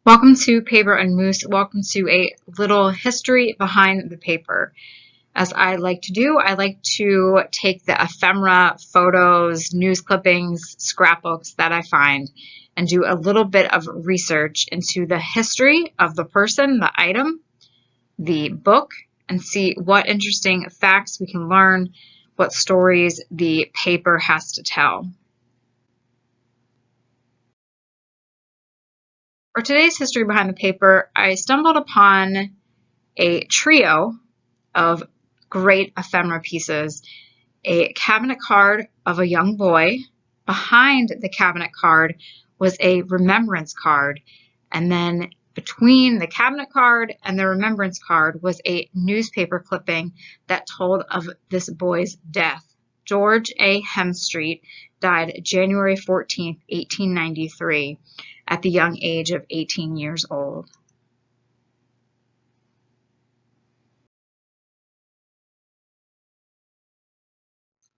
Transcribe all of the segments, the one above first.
Welcome to Paper and Moose. Welcome to a little history behind the paper. As I like to do, I like to take the ephemera, photos, news clippings, scrapbooks that I find and do a little bit of research into the history of the person, the item, the book, and see what interesting facts we can learn, what stories the paper has to tell. For today's history behind the paper, I stumbled upon a trio of great ephemera pieces, a cabinet card of a young boy. Behind the cabinet card was a remembrance card, and then between the cabinet card and the remembrance card was a newspaper clipping that told of this boy's death. George A. Hemstreet died January 14th, 1893, at the young age of 18 years old.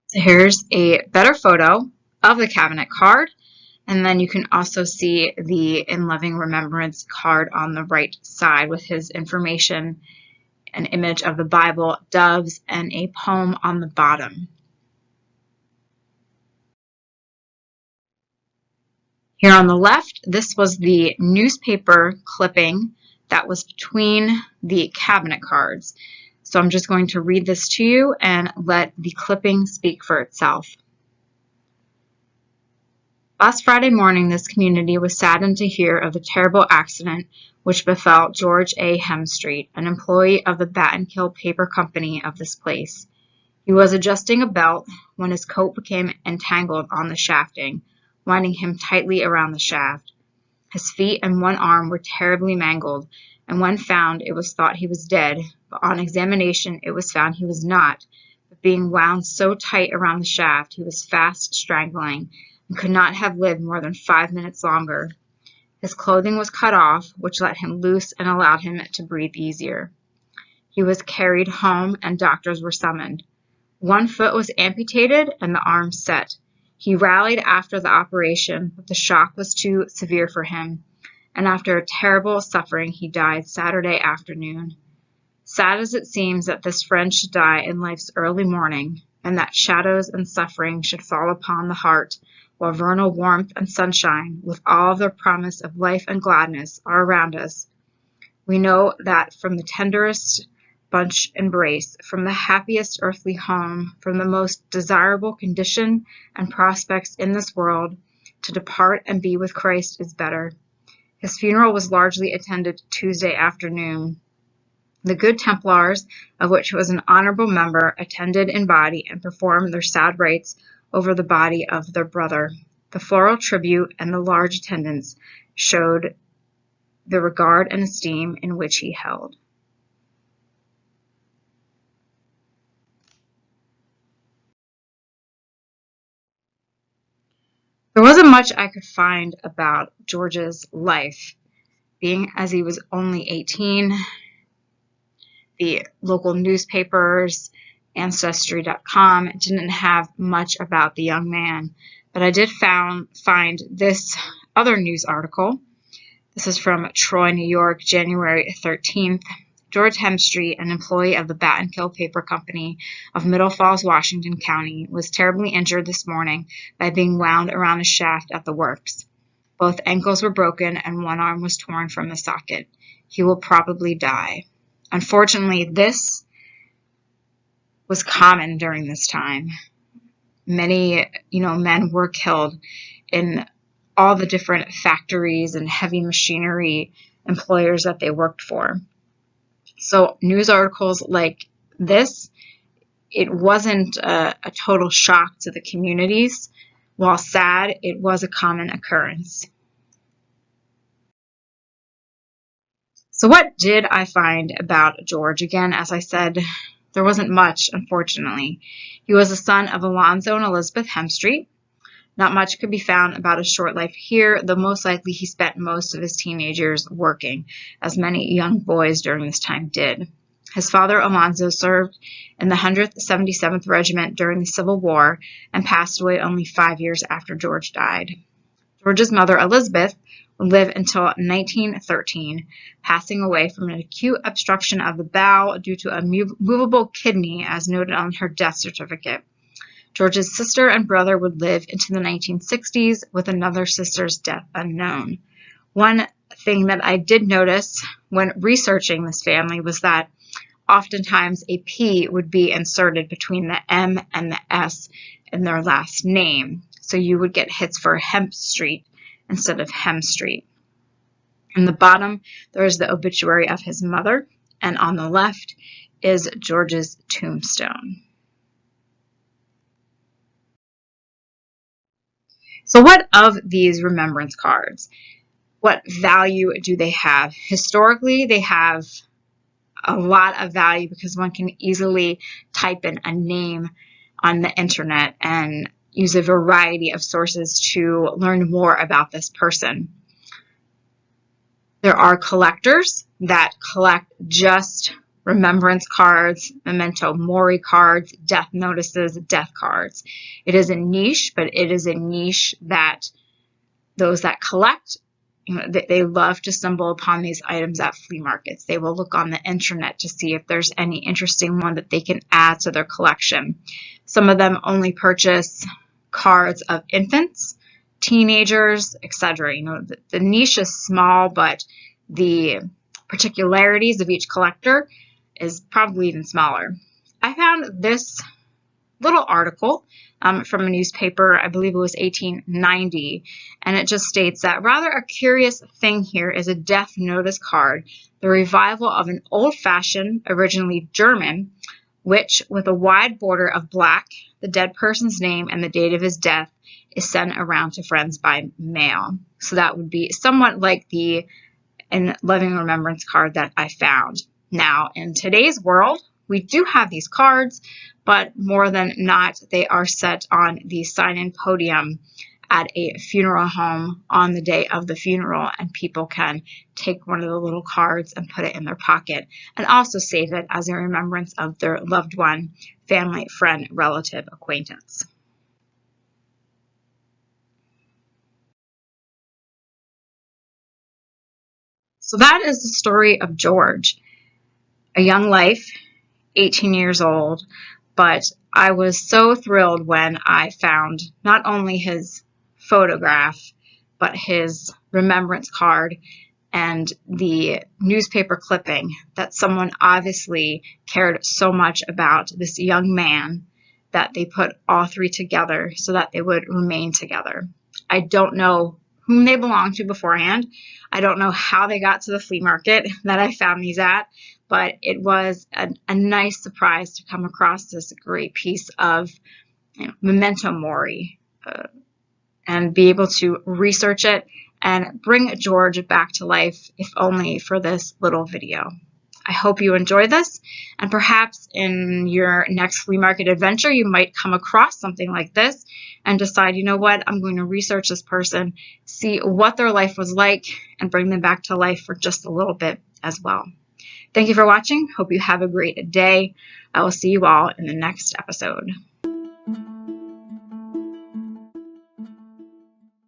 So here's a better photo of the cabinet card, and then you can also see the In Loving Remembrance card on the right side with his information, an image of the Bible, doves, and a poem on the bottom. Here on the left, this was the newspaper clipping that was between the cabinet cards. So I'm just going to read this to you and let the clipping speak for itself. Last Friday morning, this community was saddened to hear of the terrible accident which befell George A. Hemstreet, an employee of the Battenkill Paper Company of this place. He was adjusting a belt when his coat became entangled on the shafting, winding him tightly around the shaft. His feet and one arm were terribly mangled, and when found it was thought he was dead, but on examination it was found he was not, but being wound so tight around the shaft he was fast strangling, and could not have lived more than 5 minutes longer. His clothing was cut off, which let him loose and allowed him to breathe easier. He was carried home, and doctors were summoned. One foot was amputated and the arm set. He rallied after the operation, but the shock was too severe for him, and after a terrible suffering he died Saturday afternoon. Sad as it seems that this friend should die in life's early morning, and that shadows and suffering should fall upon the heart, while vernal warmth and sunshine, with all of their promise of life and gladness, are around us, we know that from the tenderest bunch embrace, from the happiest earthly home, from the most desirable condition and prospects in this world, to depart and be with Christ is better. His funeral was largely attended Tuesday afternoon. The Good Templars, of which he was an honorable member, attended in body and performed their sad rites over the body of their brother. The floral tribute and the large attendance showed the regard and esteem in which he held. There wasn't much I could find about George's life, being as he was only 18. The local newspapers, Ancestry.com, didn't have much about the young man, but I did find this other news article. This is from Troy, New York, January 13th. George Hemstreet, an employee of the Battenkill Paper Company of Middle Falls, Washington County, was terribly injured this morning by being wound around a shaft at the works. Both ankles were broken and one arm was torn from the socket. He will probably die. Unfortunately, this was common during this time. Many, men were killed in all the different factories and heavy machinery employers that they worked for. So news articles like this, it wasn't a total shock to the communities. While sad, it was a common occurrence. So what did I find about George? Again, as I said, there wasn't much, unfortunately. He was the son of Alonzo and Elizabeth Hemstreet. Not much could be found about his short life here, though most likely he spent most of his teenage years working, as many young boys during this time did. His father, Alonzo, served in the 177th Regiment during the Civil War and passed away only 5 years after George died. George's mother, Elizabeth, would live until 1913, passing away from an acute obstruction of the bowel due to a movable kidney, as noted on her death certificate. George's sister and brother would live into the 1960s, with another sister's death unknown. One thing that I did notice when researching this family was that oftentimes a P would be inserted between the M and the S in their last name. So you would get hits for Hemp Street instead of Hem Street. In the bottom, there is the obituary of his mother, and on the left is George's tombstone. So what of these remembrance cards? What value do they have? Historically, they have a lot of value because one can easily type in a name on the internet and use a variety of sources to learn more about this person. There are collectors that collect just remembrance cards, Memento Mori cards, death notices, death cards. It is a niche, but it is a niche that those that collect, they love to stumble upon these items at flea markets. They will look on the internet to see if there's any interesting one that they can add to their collection. Some of them only purchase cards of infants, teenagers, etc. The niche is small, but the particularities of each collector is probably even smaller. I found this little article from a newspaper, I believe it was 1890, and it just states that rather a curious thing here is a death notice card, the revival of an old-fashioned, originally German, which, with a wide border of black, the dead person's name and the date of his death is sent around to friends by mail. So that would be somewhat like the living remembrance card that I found. Now, in today's world, we do have these cards, but more than not, they are set on the sign-in podium at a funeral home on the day of the funeral, and people can take one of the little cards and put it in their pocket and also save it as a remembrance of their loved one, family, friend, relative, acquaintance. So that is the story of George, a young life, 18 years old, but I was so thrilled when I found not only his photograph, but his remembrance card and the newspaper clipping that someone obviously cared so much about this young man that they put all three together so that they would remain together. I don't know whom they belonged to beforehand. I don't know how they got to the flea market that I found these at, but it was a nice surprise to come across this great piece of Memento Mori and be able to research it and bring George back to life, if only for this little video. I hope you enjoy this, and perhaps in your next flea market adventure, you might come across something like this and decide, you know what, I'm going to research this person, see what their life was like, and bring them back to life for just a little bit as well. Thank you for watching. Hope you have a great day. I will see you all in the next episode.